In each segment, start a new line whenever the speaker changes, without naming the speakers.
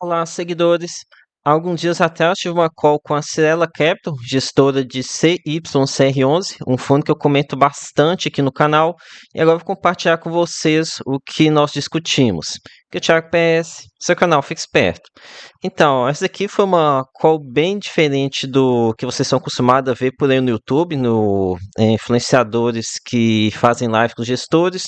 Olá, seguidores. Há alguns dias atrás tive uma call com a Cirela Capital, gestora de CYCR11, um fundo que eu comento bastante aqui no canal, e agora vou compartilhar com vocês o que nós discutimos. Que o Thiago PS, seu canal fica esperto. Então, essa aqui foi uma call bem diferente do que vocês são acostumados a ver por aí no YouTube, no influenciadores que fazem live com gestores.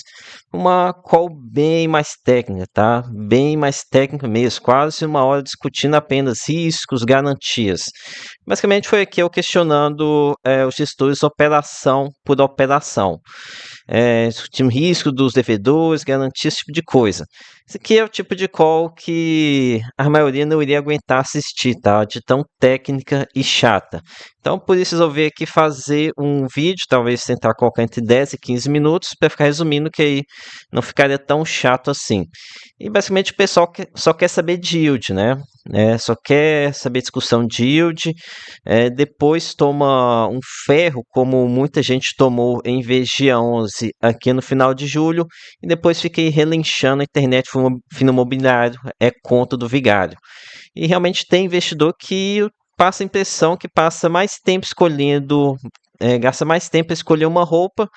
Uma call bem mais técnica, tá? Bem mais técnica mesmo, quase uma hora discutindo apenas riscos, garantias. Basicamente foi aqui eu questionando os gestores operação por operação, discutindo risco dos devedores, garantia, esse tipo de coisa. Esse aqui é o tipo de call que a maioria não iria aguentar assistir, tá? De tão técnica e chata. Então, por isso, resolvi aqui fazer um vídeo, talvez tentar colocar entre 10 e 15 minutos, para ficar resumindo, que aí não ficaria tão chato assim. E basicamente o pessoal só quer saber de yield, né? Só quer saber discussão de yield, depois toma um ferro, como muita gente tomou em VG11 aqui no final de julho, e depois fiquei relinchando a internet fundo imobiliário, é conta do vigário. E realmente tem investidor que passa a impressão que passa mais tempo escolhendo, gasta mais tempo para escolher uma roupa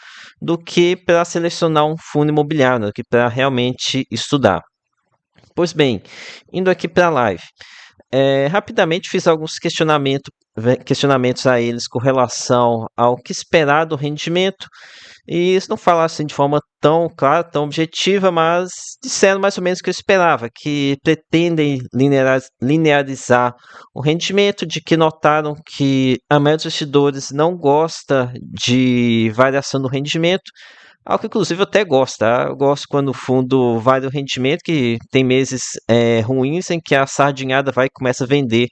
do que para selecionar um fundo imobiliário, né, do que para realmente estudar. Pois bem, indo aqui para a live. Rapidamente fiz alguns questionamentos a eles com relação ao que esperar do rendimento, e eles não falaram assim de forma tão clara, tão objetiva, mas disseram mais ou menos o que eu esperava, que pretendem linearizar o rendimento, de que notaram que a maioria dos investidores não gosta de variação do rendimento, algo que inclusive eu até gosto, tá? Eu gosto quando o fundo varia o rendimento, que tem meses ruins em que a sardinhada vai e começa a vender,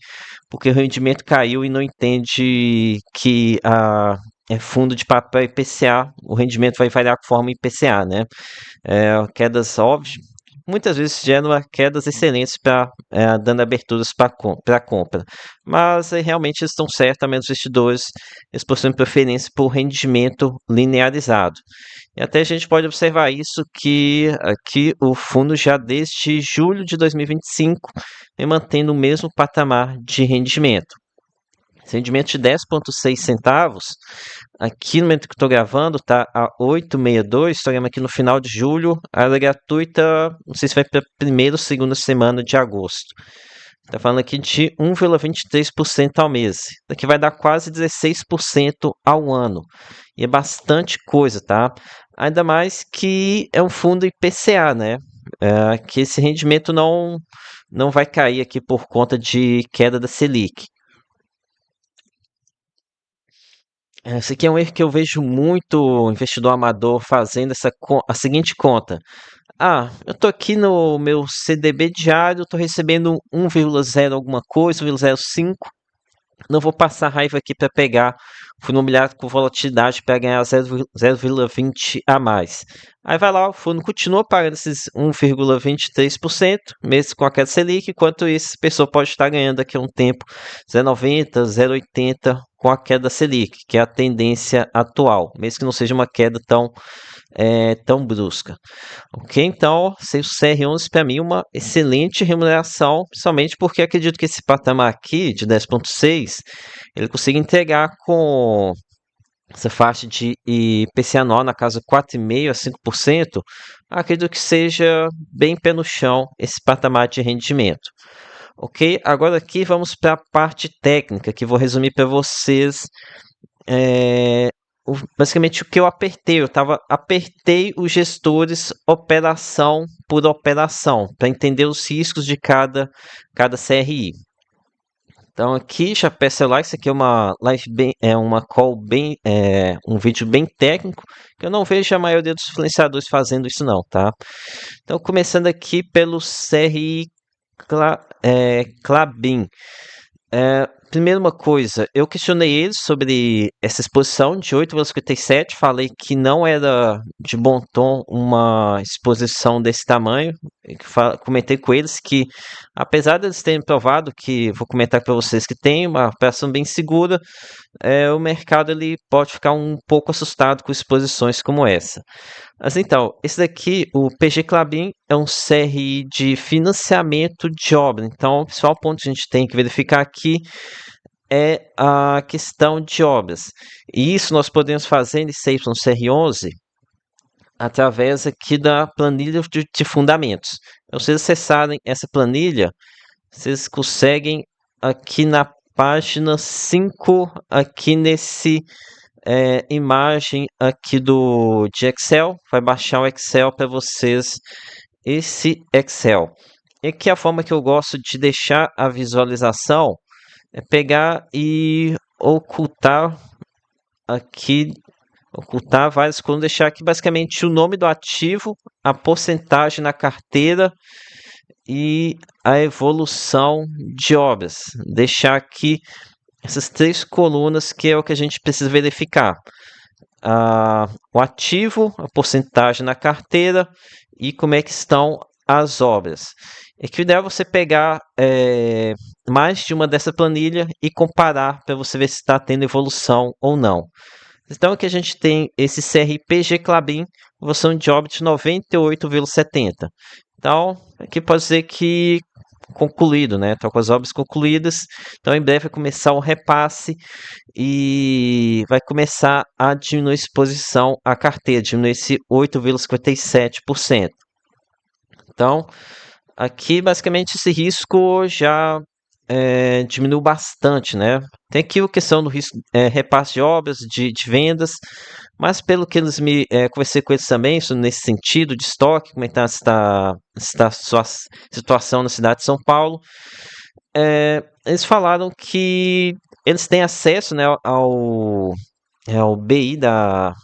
porque o rendimento caiu e não entende que fundo de papel IPCA, o rendimento vai variar conforme IPCA, né? Quedas óbvias, muitas vezes geram quedas excelentes para dando aberturas para compra. Mas realmente eles estão certos, menos investidores eles possuem preferência por rendimento linearizado. E até a gente pode observar isso que aqui o fundo já desde julho de 2025 vem mantendo o mesmo patamar de rendimento. Esse rendimento de 10,6 centavos, aqui no momento que estou gravando, está a 8,62. Estou aqui no final de julho. A área gratuita, não sei se vai para a primeira ou segunda semana de agosto. Está falando aqui de 1,23% ao mês. Daqui vai dar quase 16% ao ano. E é bastante coisa, tá? Ainda mais que é um fundo IPCA, né? Que esse rendimento não vai cair aqui por conta de queda da Selic. Esse aqui é um erro que eu vejo muito investidor amador fazendo a seguinte conta. Eu tô aqui no meu CDB diário, tô recebendo 1,0 alguma coisa, 1,05. Não vou passar raiva aqui para pegar fundo imobiliário com volatilidade para ganhar 0,20 a mais. Aí vai lá, o fundo continua pagando esses 1,23%, mesmo com a queda Selic, enquanto isso, a pessoa pode estar ganhando daqui a um tempo 0,90, 0,80 com a queda Selic, que é a tendência atual, mesmo que não seja uma queda tão brusca. Ok? Então, o CR11 para mim é uma excelente remuneração, principalmente porque acredito que esse patamar aqui de 10,6 ele consiga entregar com essa faixa de IPCA anual na casa 4,5% a 5%. Acredito que seja bem pé no chão esse patamar de rendimento. Ok? Agora aqui vamos para a parte técnica, que vou resumir para vocês basicamente o que eu apertei. Apertei os gestores operação por operação, para entender os riscos de cada CRI. Então aqui já peço lá, isso aqui é uma live uma call um vídeo bem técnico, que eu não vejo a maioria dos influenciadores fazendo isso não, tá? Então começando aqui pelo CRI Clabin. primeiro uma coisa, eu questionei eles sobre essa exposição de 8,57, falei que não era de bom tom uma exposição desse tamanho, e que comentei com eles que, apesar deles terem provado que, vou comentar para vocês, que tem uma operação bem segura, o mercado ele pode ficar um pouco assustado com exposições como essa. Mas então, esse daqui, o PG Clabin, é um CRI de financiamento de obra. Então, o principal ponto que a gente tem que verificar aqui é a questão de obras. E isso nós podemos fazer nesse YCR11 através aqui da planilha de fundamentos. Então, se vocês acessarem essa planilha, vocês conseguem aqui na página 5, aqui nesse imagem aqui de Excel, vai baixar o Excel para vocês, esse Excel. E aqui a forma que eu gosto de deixar a visualização é pegar e ocultar aqui, ocultar várias colunas, deixar aqui basicamente o nome do ativo, a porcentagem na carteira e a evolução de obras. Deixar aqui essas três colunas que é o que a gente precisa verificar. O ativo, a porcentagem na carteira e como é que estão as obras. É que o ideal é você pegar mais de uma dessa planilha e comparar para você ver se está tendo evolução ou não. Então aqui a gente tem esse CRPG Clabin, evolução de óbito de 98,70. Então aqui pode dizer que concluído, né? Estão com as obras concluídas. Então em breve vai começar o repasse e vai começar a diminuir a exposição à carteira, diminuir esse 8,57%. Então aqui basicamente esse risco já diminuiu bastante, né? Tem aqui a questão do risco, repasse de obras, de vendas, mas pelo que eles me conversei com eles também, isso nesse sentido de estoque, como é que está a sua situação na cidade de São Paulo, eles falaram que eles têm acesso, né, ao BI da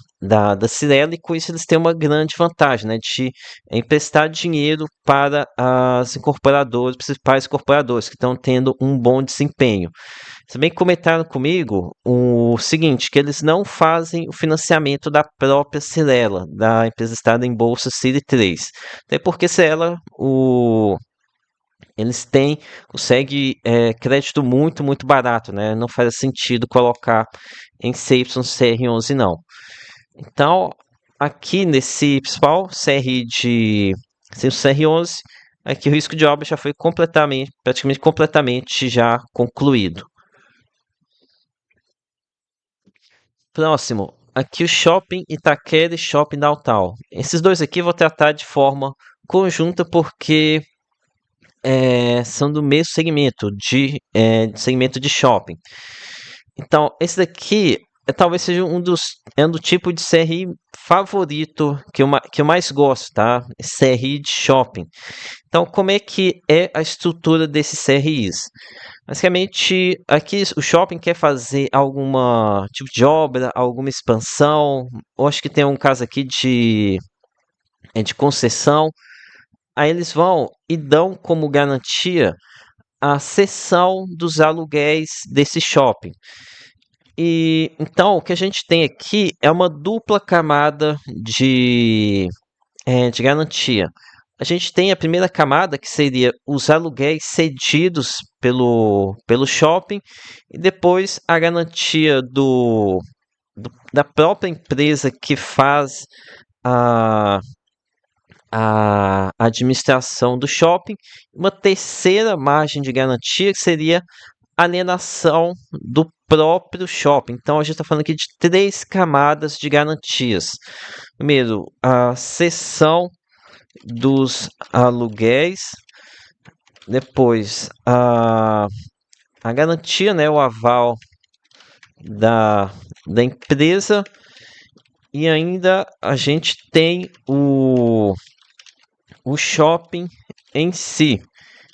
Cirela, e com isso eles têm uma grande vantagem, né, de emprestar dinheiro para as incorporadoras, principais incorporadoras, que estão tendo um bom desempenho. Também comentaram comigo o seguinte, que eles não fazem o financiamento da própria Cirela, da empresa listada em Bolsa City 3. Até porque Cirela, eles conseguem crédito muito, muito barato, né? Não faz sentido colocar em CYCR11 não. Então, aqui nesse principal CRI de CR11, aqui o risco de obra já foi praticamente completamente já concluído. Próximo, aqui o Shopping Itaquera e Shopping Downtown. Esses dois aqui eu vou tratar de forma conjunta porque são do mesmo segmento de shopping. Então, esse daqui talvez seja do tipo de CRI favorito que eu mais gosto, tá? CRI de shopping. Então, como é que é a estrutura desses CRIs? Basicamente, aqui o shopping quer fazer alguma tipo de obra, alguma expansão. Eu acho que tem um caso aqui de concessão. Aí eles vão e dão como garantia a cessão dos aluguéis desse shopping. E então o que a gente tem aqui é uma dupla camada de garantia. A gente tem a primeira camada, que seria os aluguéis cedidos pelo shopping, e depois a garantia da própria empresa que faz a, a administração do shopping. Uma terceira margem de garantia, que seria a alienação do próprio shopping. Então a gente está falando aqui de três camadas de garantias. Primeiro, a cessão dos aluguéis, depois a garantia, né, o aval da empresa, e ainda a gente tem o shopping em si.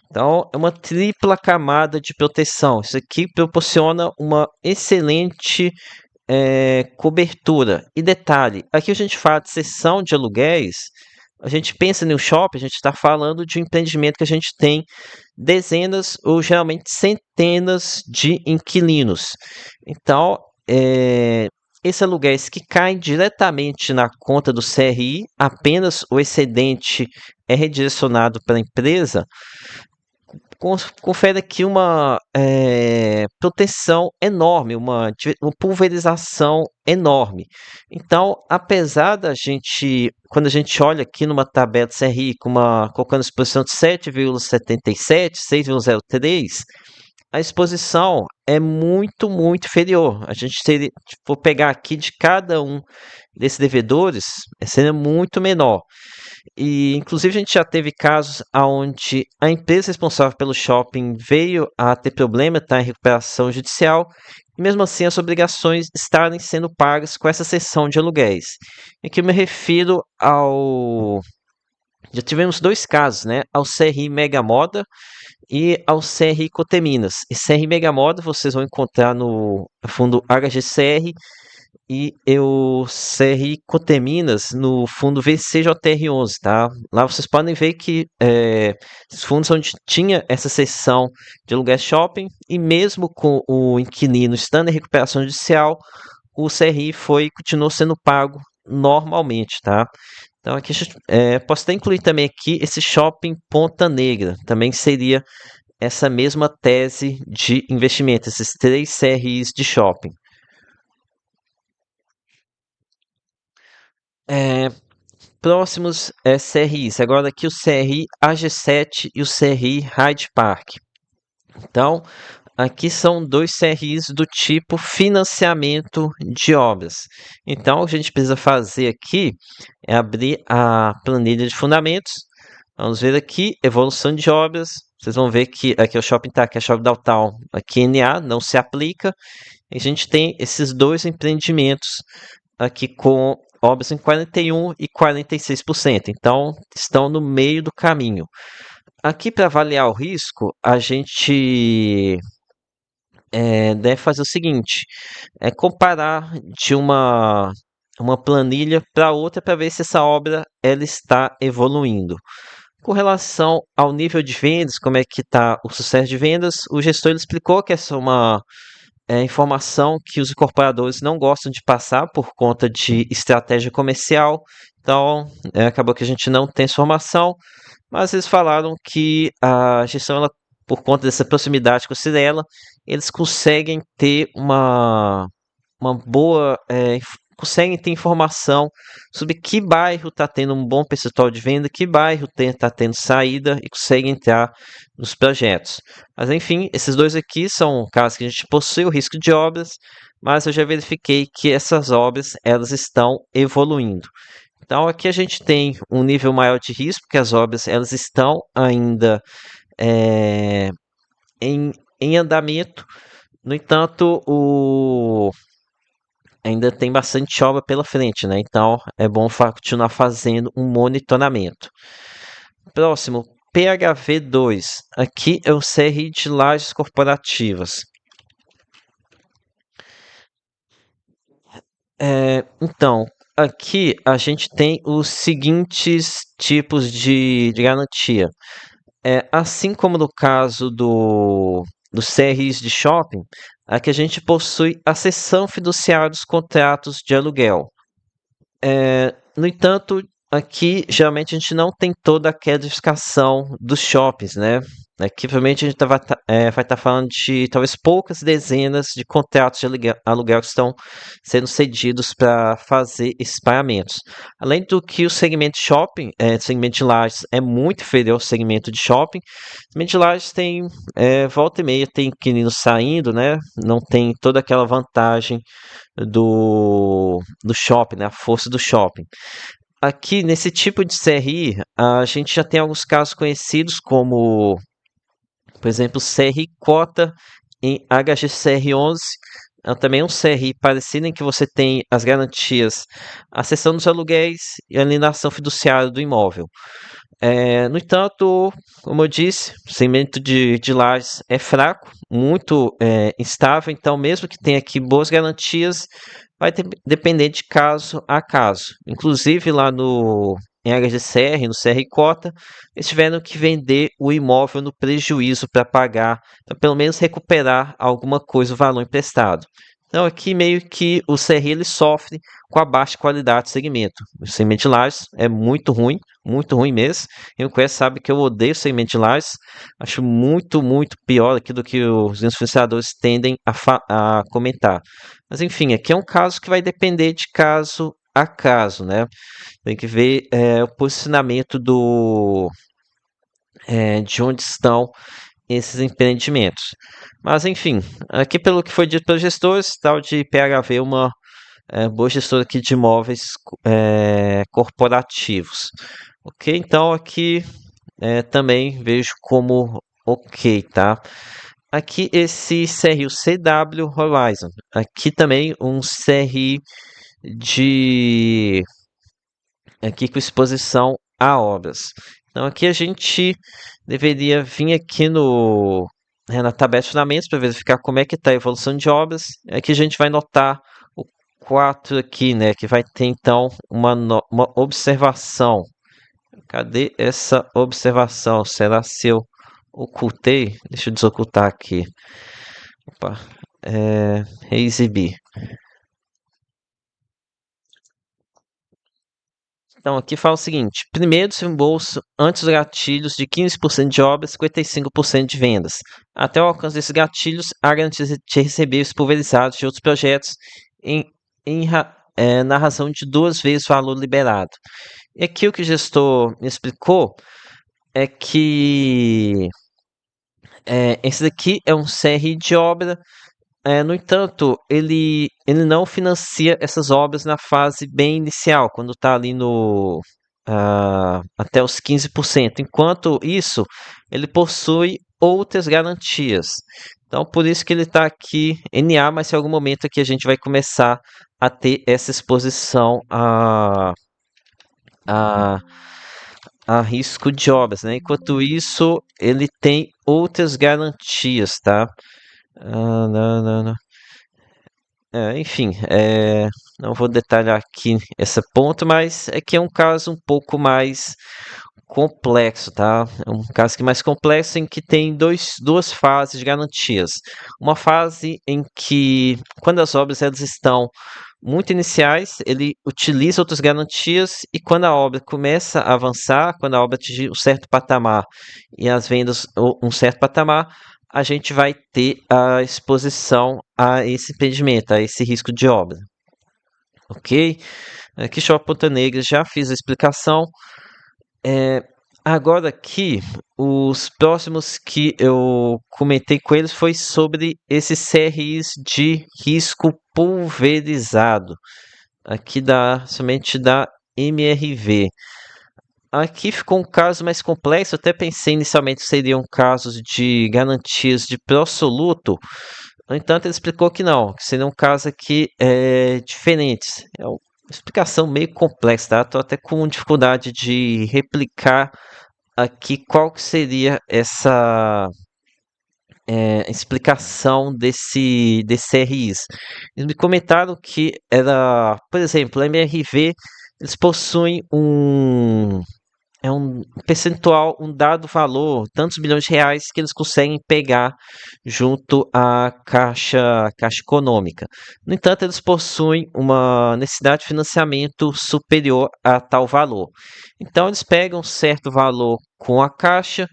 Então é uma tripla camada de proteção. Isso aqui proporciona uma excelente cobertura. E detalhe, aqui a gente fala de cessão de aluguéis, a gente pensa no shopping, a gente está falando de um empreendimento que a gente tem dezenas ou geralmente centenas de inquilinos. Então, é, esses aluguéis que caem diretamente na conta do CRI, apenas o excedente é redirecionado para a empresa, confere aqui uma proteção enorme, uma pulverização enorme. Então, apesar da gente, quando a gente olha aqui numa tabela CRI colocando exposição de 7,77, 6,03, a exposição é muito, muito inferior. A gente teria, se for pegar aqui de cada um desses devedores, seria muito menor. E, inclusive, a gente já teve casos onde a empresa responsável pelo shopping veio a ter problema, está em recuperação judicial, e mesmo assim as obrigações estarem sendo pagas com essa cessão de aluguéis. Aqui eu me refiro ao. Já tivemos dois casos, né? Ao CRI Mega Moda e ao CRI Coteminas. E CRI Mega Moda vocês vão encontrar no fundo HGCR e eu CRI Coteminas no fundo VCJR11, tá? Lá vocês podem ver que os fundos onde tinha essa seção de aluguel shopping e mesmo com o inquilino estando em recuperação judicial, o CRI continuou sendo pago normalmente, tá? Então aqui posso até incluir também aqui esse shopping Ponta Negra, também seria essa mesma tese de investimento, esses três CRIs de shopping. É, próximos CRIs, agora aqui o CRI AG7 e o CRI Hyde Park. Então, aqui são dois CRIs do tipo financiamento de obras. Então, o que a gente precisa fazer aqui é abrir a planilha de fundamentos. Vamos ver aqui, evolução de obras. Vocês vão ver que aqui é o Shopping Tá, aqui é o Shopping Downtown, aqui NA não se aplica. A gente tem esses dois empreendimentos aqui com obras em 41% e 46%. Então, estão no meio do caminho. Aqui, para avaliar o risco, a gente deve fazer o seguinte: comparar de uma planilha para outra para ver se essa obra ela está evoluindo. Com relação ao nível de vendas, como é que está o sucesso de vendas, o gestor ele explicou que essa é uma informação que os incorporadores não gostam de passar por conta de estratégia comercial. Então, acabou que a gente não tem essa informação, mas eles falaram que a gestão, ela, por conta dessa proximidade com a Cirela, eles conseguem ter uma boa. Conseguem ter informação sobre que bairro está tendo um bom percentual de venda, que bairro está tendo saída e conseguem entrar nos projetos. Mas enfim, esses dois aqui são casos que a gente possui o risco de obras, mas eu já verifiquei que essas obras elas estão evoluindo. Então aqui a gente tem um nível maior de risco, porque as obras elas estão ainda é, em andamento. No entanto, ainda tem bastante obra pela frente, né? Então é bom continuar fazendo um monitoramento. Próximo, PHV2. Aqui é o CRI de lajes corporativas. Então, aqui a gente tem os seguintes tipos de garantia. Assim como no caso dos CRIs de shopping, aqui a gente possui a cessão fiduciária dos contratos de aluguel. No entanto, aqui geralmente a gente não tem toda a qualificação dos shoppings, né? Aqui provavelmente a gente vai estar falando de talvez poucas dezenas de contratos de aluguel que estão sendo cedidos para fazer esses pagamentos. Além do que o segmento de shopping, segmento de lajes é muito inferior ao segmento de shopping. O segmento de lajes tem volta e meia, tem inquilinos saindo, né? Não tem toda aquela vantagem do shopping, né? A força do shopping. Aqui, nesse tipo de CRI, a gente já tem alguns casos conhecidos como, por exemplo, CRI Cota em HGCR11. Também é um CRI parecido em que você tem as garantias, a cessão dos aluguéis e a alienação fiduciária do imóvel. No entanto, como eu disse, o segmento de lajes é fraco, muito instável, então mesmo que tenha aqui boas garantias, vai depender de caso a caso. Inclusive lá no em áreas de CR, no CR Cota, eles tiveram que vender o imóvel no prejuízo para pagar, para pelo menos recuperar alguma coisa, o valor emprestado. Então aqui meio que o CR ele sofre com a baixa qualidade do segmento. O segmento de lajes é muito ruim mesmo. Quem me conhece sabe que eu odeio o segmento de lajes. Acho muito pior aqui do que os influenciadores tendem a comentar. Mas enfim, aqui é um caso que vai depender de caso a caso, né? Tem que ver o posicionamento de onde estão esses empreendimentos. Mas enfim, aqui pelo que foi dito pelos gestores, tal de PHV é uma boa gestora aqui de imóveis corporativos. Ok, então aqui também vejo como ok, tá? Aqui esse CRI, o CW Horizon, aqui também um CRI de aqui com exposição a obras. Então aqui a gente deveria vir aqui na tabela de fundamentos para verificar como é que está a evolução de obras. Aqui a gente vai notar o 4 aqui, né, que vai ter então uma observação. Cadê essa observação? Será se eu ocultei? Deixa eu desocultar aqui. Opa, reexibir. Então, aqui fala o seguinte: primeiro, desembolso antes dos gatilhos de 15% de obras, 55% de vendas. Até o alcance desses gatilhos, há garantia de receber os pulverizados de outros projetos em, na razão de 2 vezes o valor liberado. E aqui o que o gestor me explicou é que esse daqui é um CRI de obra. No entanto, ele não financia essas obras na fase bem inicial, quando está ali até os 15%. Enquanto isso, ele possui outras garantias. Então, por isso que ele está aqui NA, mas em algum momento aqui a gente vai começar a ter essa exposição a, a risco de obras, né? Enquanto isso, ele tem outras garantias, tá? Não. Enfim, não vou detalhar aqui esse ponto, mas é que é um caso um pouco mais complexo, tá? É um caso que é mais complexo em que tem duas fases de garantias. Uma fase em que, quando as obras elas estão muito iniciais, ele utiliza outras garantias e quando a obra começa a avançar, quando a obra atingir um certo patamar e as vendas um certo patamar, a gente vai ter a exposição a esse impedimento, a esse risco de obra. Ok? Aqui, Shopping Ponta Negra, já fiz a explicação. Agora aqui, os próximos que eu comentei com eles foi sobre esses CRIs de risco pulverizado. Aqui somente da MRV. Aqui ficou um caso mais complexo. Eu até pensei inicialmente que seriam casos de garantias de pró-soluto. No entanto, ele explicou que não, que seria um caso aqui diferente. É uma explicação meio complexa, tá? Estou até com dificuldade de replicar aqui qual que seria essa explicação desse RIs. Eles me comentaram que era, por exemplo, a MRV, eles possuem um percentual, um dado valor, tantos bilhões de reais que eles conseguem pegar junto à caixa econômica. No entanto, eles possuem uma necessidade de financiamento superior a tal valor. Então, eles pegam um certo valor com a caixa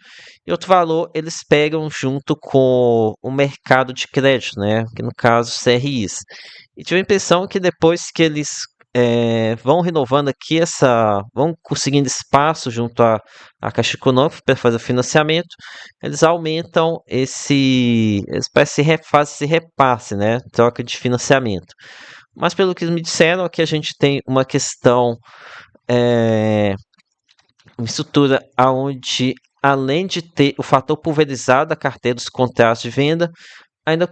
e outro valor eles pegam junto com o mercado de crédito, né? Que no caso, CRIs. E tive a impressão que depois que eles vão renovando aqui vão conseguindo espaço junto à Caixa Econômica para fazer o financiamento, eles aumentam eles parecem fazem esse repasse, né? Troca de financiamento. Mas pelo que eles me disseram, aqui a gente tem uma questão, uma estrutura onde, além de ter o fator pulverizado da carteira dos contratos de venda, ainda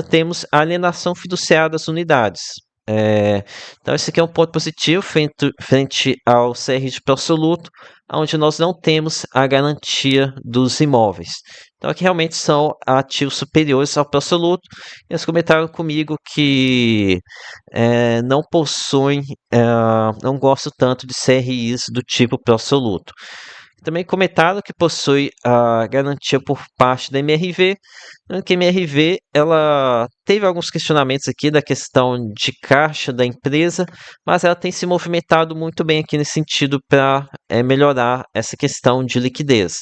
temos a alienação fiduciária das unidades. É, então, esse aqui é um ponto positivo frente ao CRI de Absoluto, onde nós não temos a garantia dos imóveis. Então, aqui realmente são ativos superiores ao Absoluto. Eles comentaram comigo que não possuem, não gostam tanto de CRIs do tipo Absoluto. Também comentaram que possui a garantia por parte da MRV, que a MRV ela teve alguns questionamentos aqui da questão de caixa da empresa, mas ela tem se movimentado muito bem aqui nesse sentido para melhorar essa questão de liquidez.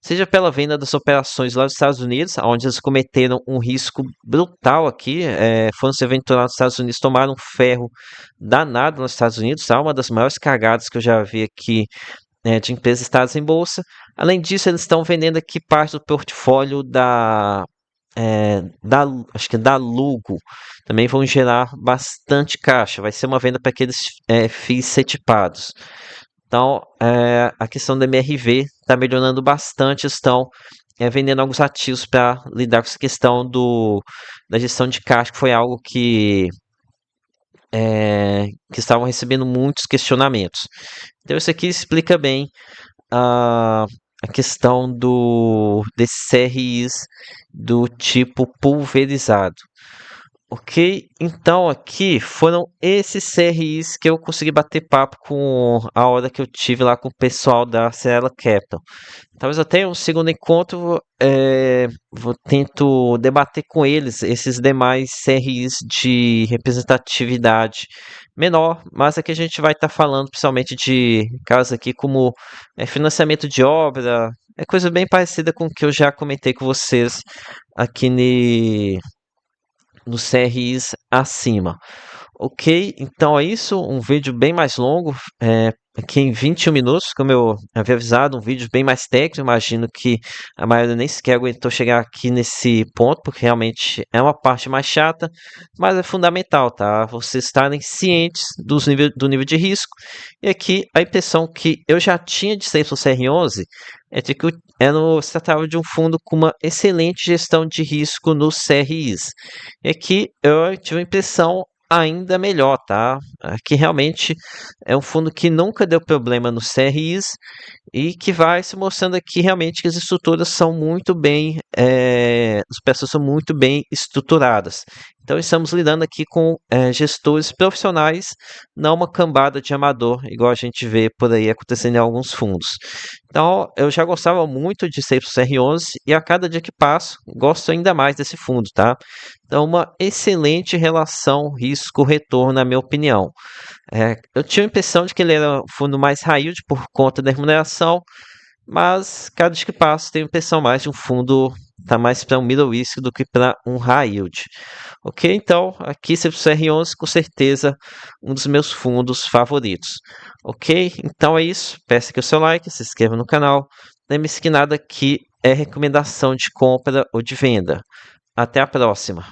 Seja pela venda das operações lá dos Estados Unidos, onde eles cometeram um risco brutal aqui, foram se aventurar nos Estados Unidos, tomaram um ferro danado nos Estados Unidos, tá? Uma das maiores cagadas que eu já vi aqui de empresas listadas em bolsa. Além disso, eles estão vendendo aqui parte do portfólio acho que da Lugo. Também vão gerar bastante caixa. Vai ser uma venda para aqueles FIIs setipados. Então, a questão da MRV está melhorando bastante. Estão vendendo alguns ativos para lidar com essa questão da gestão de caixa, que foi algo que estavam recebendo muitos questionamentos. Então, isso aqui explica bem a questão desses CRIs do tipo pulverizado. Ok, então aqui foram esses CRIs que eu consegui bater papo com a hora que eu tive lá com o pessoal da Cirela Capital. Talvez eu tenha um segundo encontro, tento debater com eles esses demais CRIs de representatividade menor, mas aqui a gente vai estar falando principalmente de casos aqui como financiamento de obra, é coisa bem parecida com o que eu já comentei com vocês aqui nos CRIs acima. Ok, então é isso, um vídeo bem mais longo, aqui em 21 minutos, como eu havia avisado, um vídeo bem mais técnico, imagino que a maioria nem sequer aguentou chegar aqui nesse ponto, porque realmente é uma parte mais chata, mas é fundamental, tá? Vocês estarem cientes do nível de risco, e aqui a impressão que eu já tinha de CYCR11 é de que se tratava de um fundo com uma excelente gestão de risco nos CRIs. E aqui eu tive a impressão ainda melhor, tá? Que realmente é um fundo que nunca deu problema nos CRIs e que vai se mostrando aqui realmente que as estruturas são muito bem, as peças são muito bem estruturadas. Então estamos lidando aqui com gestores profissionais, não uma cambada de amador, igual a gente vê por aí acontecendo em alguns fundos. Então eu já gostava muito de CYR11 e a cada dia que passo gosto ainda mais desse fundo, tá? Então uma excelente relação risco-retorno, na minha opinião. Eu tinha a impressão de que ele era um fundo mais high yield por conta da remuneração, mas cada dia que passa tenho a impressão mais de um fundo tá mais para um middle risk do que para um high yield. Ok, então aqui CR11 com certeza um dos meus fundos favoritos. Ok, então é isso. Peço aqui o seu like, se inscreva no canal. Lembre-se que nada aqui é recomendação de compra ou de venda. Até a próxima.